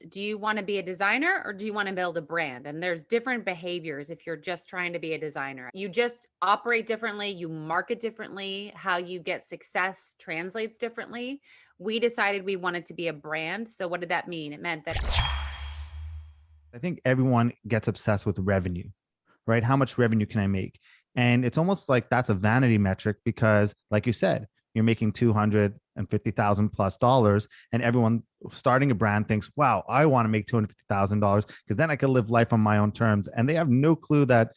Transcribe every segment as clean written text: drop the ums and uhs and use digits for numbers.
Do you want to be a designer or do you want to build a brand? And there's different behaviors if you're just trying to be a designer. You just operate differently, you market differently, how you get success translates differently. We decided we wanted to be a brand. So what did that mean? It meant that I think everyone gets obsessed with revenue, right? How much revenue can I make? And it's almost like that's a vanity metric because, like you said, you're making 250,000 plus dollars, and everyone starting a brand thinks, "Wow, I want to make $250,000 because then I can live life on my own terms." And they have no clue that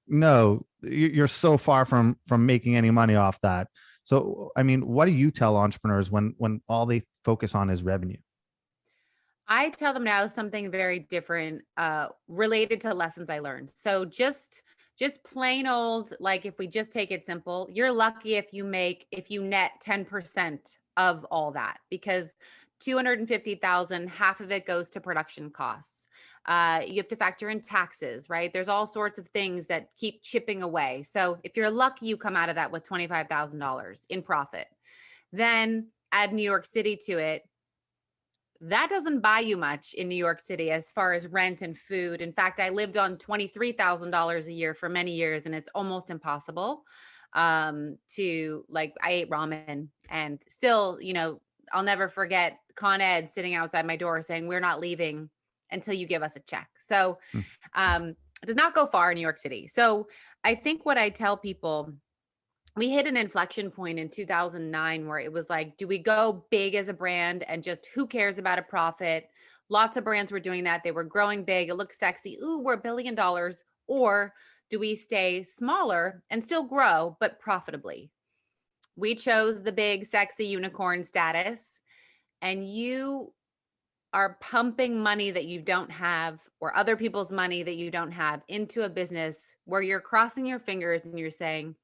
no, you're so far from making any money off that. So, I mean, what do you tell entrepreneurs when all they focus on is revenue? I tell them now something very different, related to lessons I learned. So just plain old, like if we just take it simple, you're lucky if you net 10% of all that because 250,000, half of it goes to production costs. You have to factor in taxes, right? There's all sorts of things that keep chipping away. So if you're lucky, you come out of that with $25,000 in profit. Then add New York City to it, that doesn't buy you much in New York City as far as rent and food. In fact, I lived on $23,000 a year for many years, and it's almost impossible to like, I ate ramen and still, I'll never forget Con Ed sitting outside my door saying, "We're not leaving until you give us a check." So Hmm. it does not go far in New York City. So I think what I tell people, we hit an inflection point in 2009 where it was like, do we go big as a brand and just who cares about a profit? Lots of brands were doing that. They were growing big. It looked sexy. Ooh, we're $1 billion. Or do we stay smaller and still grow, but profitably? We chose the big, sexy unicorn status. And you are pumping money that you don't have or other people's money that you don't have into a business where you're crossing your fingers and you're saying,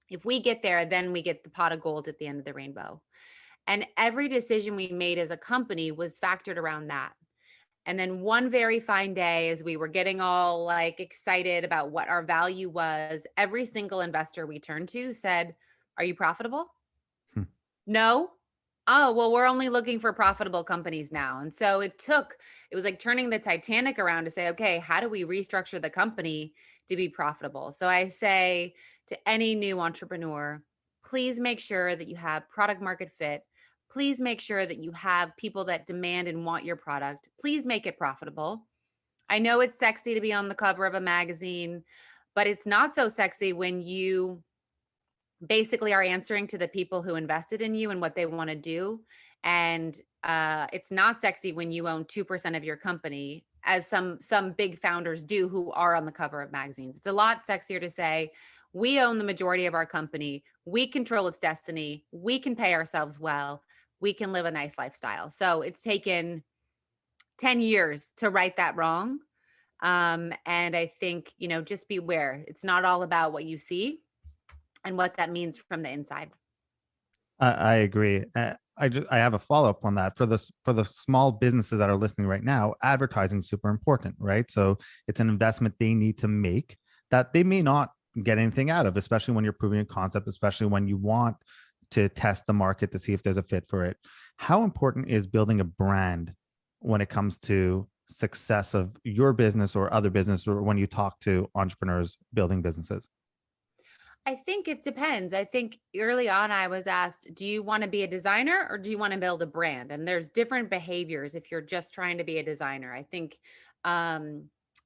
if we get there, then we get the pot of gold at the end of the rainbow. And every decision we made as a company was factored around that. And then one very fine day, as we were getting all like excited about what our value was, every single investor we turned to said, "Are you profitable?" Hmm. No. Oh, well, we're only looking for profitable companies now. And so it was like turning the Titanic around to say, okay, how do we restructure the company to be profitable? So I say to any new entrepreneur, please make sure that you have product market fit. Please make sure that you have people that demand and want your product. Please make it profitable. I know it's sexy to be on the cover of a magazine, but it's not so sexy when you basically are answering to the people who invested in you and what they want to do. And it's not sexy when you own 2% of your company, as some big founders do who are on the cover of magazines. It's a lot sexier to say, we own the majority of our company. We control its destiny. We can pay ourselves well. We can live a nice lifestyle. So it's taken 10 years to right that wrong. And I think, just beware. It's not all about what you see and what that means from the inside. I agree. I have a follow up on that for the small businesses that are listening right now. Advertising is super important, right? So it's an investment they need to make that they may not get anything out of, especially when you're proving a concept, especially when you want to test the market to see if there's a fit for it. How important is building a brand when it comes to success of your business or other business, or when you talk to entrepreneurs building businesses? I think it depends. I think early on I was asked, do you want to be a designer or do you want to build a brand? And there's different behaviors if you're just trying to be a designer. I think um,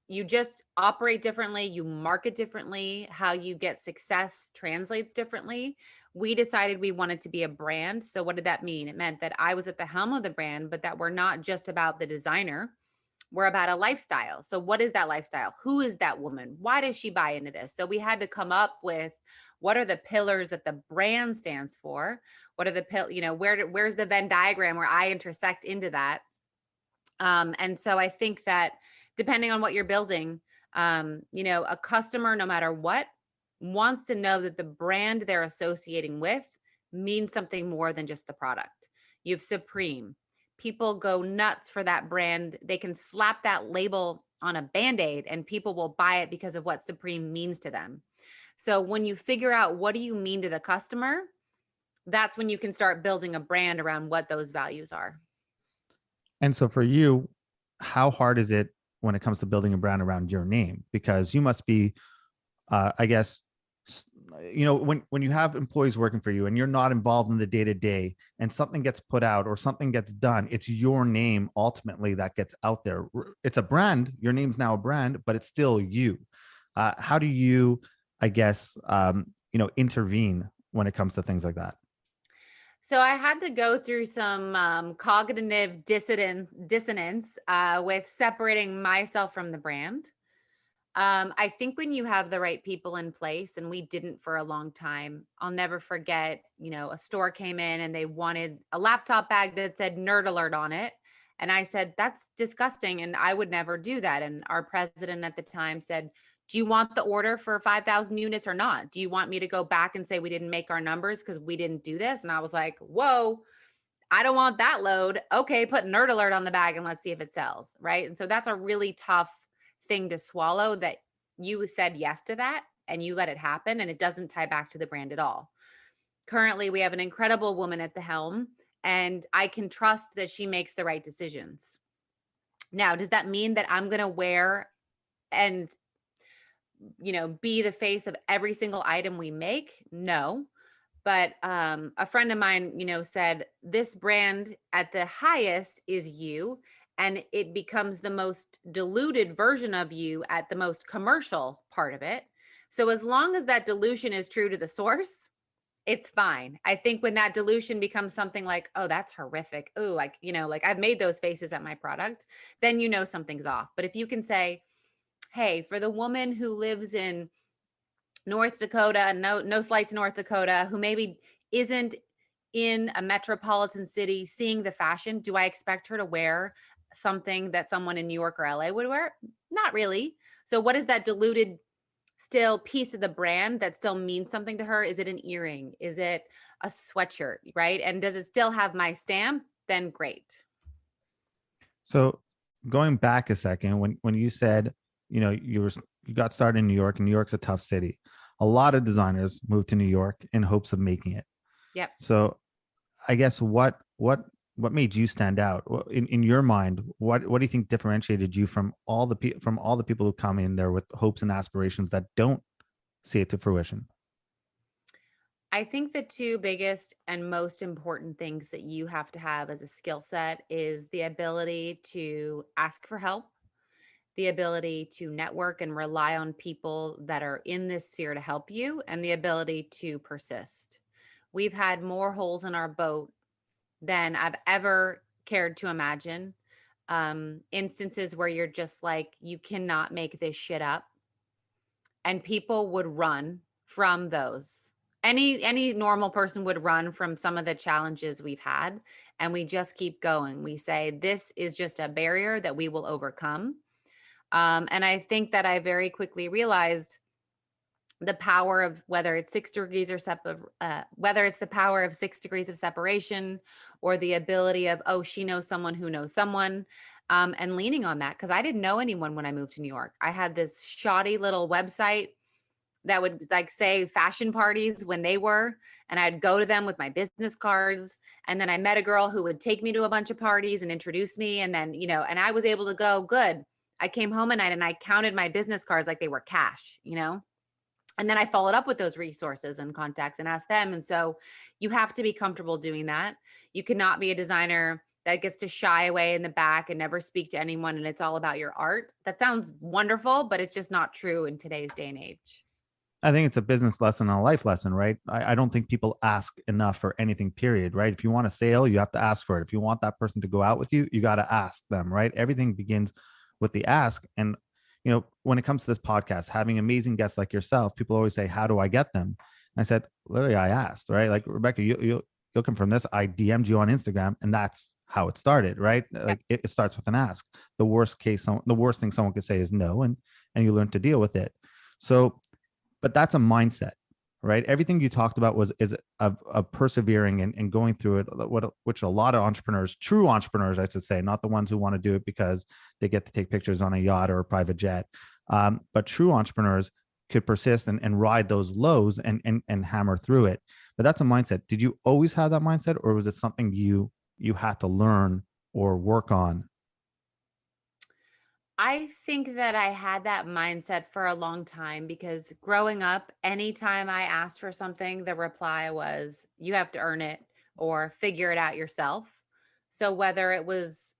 you just operate differently, you market differently, how you get success translates differently. We decided we wanted to be a brand. So what did that mean? It meant that I was at the helm of the brand, but that we're not just about the designer. We're about a lifestyle. So what is that lifestyle? Who is that woman? Why does she buy into this? So we had to come up with what are the pillars that the brand stands for? What are the where's the Venn diagram where I intersect into that? And so I think that depending on what you're building, a customer, no matter what, wants to know that the brand they're associating with means something more than just the product. You have Supreme. People go nuts for that brand. They can slap that label on a band-aid and people will buy it because of what Supreme means to them. So when you figure out what do you mean to the customer, that's when you can start building a brand around what those values are. And so for you, how hard is it when it comes to building a brand around your name? Because you must be, I guess, when you have employees working for you and you're not involved in the day to day, and something gets put out or something gets done, it's your name ultimately that gets out there. It's a brand. Your name's now a brand, but it's still you. How do you, I guess, intervene when it comes to things like that? So I had to go through some cognitive dissonance with separating myself from the brand. I think when you have the right people in place, and we didn't for a long time, I'll never forget, a store came in and they wanted a laptop bag that said nerd alert on it. And I said, that's disgusting. And I would never do that. And our president at the time said, do you want the order for 5,000 units or not? Do you want me to go back and say we didn't make our numbers because we didn't do this? And I was like, whoa, I don't want that load. Okay, put nerd alert on the bag and let's see if it sells. Right. And so that's a really tough thing to swallow, that you said yes to that and you let it happen and it doesn't tie back to the brand at all. Currently, we have an incredible woman at the helm and I can trust that she makes the right decisions. Now, does that mean that I'm going to wear and be the face of every single item we make? No. But a friend of mine, said this brand at the highest is you, and it becomes the most diluted version of you at the most commercial part of it. So as long as that dilution is true to the source, it's fine. I think when that dilution becomes something like, oh, that's horrific. Oh, like I've made those faces at my product, then something's off. But if you can say, hey, for the woman who lives in North Dakota, no slight to North Dakota, who maybe isn't in a metropolitan city seeing the fashion, do I expect her to wear something that someone in New York or LA would wear? Not really. So what is that diluted still piece of the brand that still means something to her? Is it an earring? Is it a sweatshirt, right? And does it still have my stamp? Then great. So going back a second, when you said, you got started in New York, and New York's a tough city. A lot of designers move to New York in hopes of making it. Yep. So I guess what made you stand out in your mind? What do you think differentiated you from all the people who come in there with hopes and aspirations that don't see it to fruition? I think the two biggest and most important things that you have to have as a skill set is the ability to ask for help, the ability to network and rely on people that are in this sphere to help you, and the ability to persist. We've had more holes in our boat than I've ever cared to imagine. Instances where you're just like, you cannot make this shit up, and people would run from those. Any normal person would run from some of the challenges we've had, and we just keep going. We say this is just a barrier that we will overcome. And I think that I very quickly realized the power of whether it's 6 degrees or whether it's the power of 6 degrees of separation, or the ability of, oh, she knows someone who knows someone, and leaning on that, because I didn't know anyone when I moved to New York. I had this shoddy little website that would like say fashion parties when they were, and I'd go to them with my business cards. And then I met a girl who would take me to a bunch of parties and introduce me. And then, and I was able to go, good. I came home at night and I counted my business cards like they were cash. And then I followed up with those resources and contacts and asked them. And so you have to be comfortable doing that. You cannot be a designer that gets to shy away in the back and never speak to anyone, and it's all about your art. That sounds wonderful, but it's just not true in today's day and age. I think it's a business lesson and a life lesson, right? I don't think people ask enough for anything, period, right? If you want a sale, you have to ask for it. If you want that person to go out with you, you got to ask them, right? Everything begins with the ask. And, when it comes to this podcast, having amazing guests like yourself, people always say, how do I get them? And I said, literally, I asked, right? Like, Rebecca, you'll come from this. I DM'd you on Instagram, and that's how it started, right? Like it starts with an ask. The worst thing someone could say is no, and you learn to deal with it. So, but that's a mindset, right? Everything you talked about is a persevering and going through it, which a lot of entrepreneurs, true entrepreneurs, I should say, not the ones who want to do it because they get to take pictures on a yacht or a private jet, but true entrepreneurs could persist and ride those lows and hammer through it. But that's a mindset. Did you always have that mindset, or was it something you had to learn or work on? I think that I had that mindset for a long time because growing up, anytime I asked for something, the reply was, you have to earn it or figure it out yourself. So whether it was,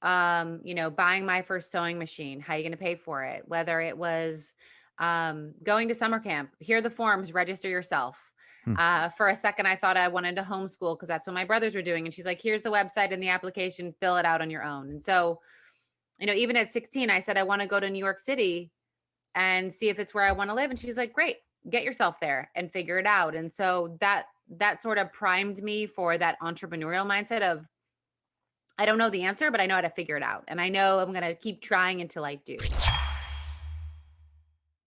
buying my first sewing machine, how are you going to pay for it? Whether it was going to summer camp, here are the forms, register yourself. Hmm. For a second, I thought I wanted to homeschool because that's what my brothers were doing. And she's like, here's the website and the application, fill it out on your own. And so, even at 16, I said, I want to go to New York City and see if it's where I want to live. And she's like, great, get yourself there and figure it out. And so that sort of primed me for that entrepreneurial mindset of, I don't know the answer, but I know how to figure it out. And I know I'm going to keep trying until I do.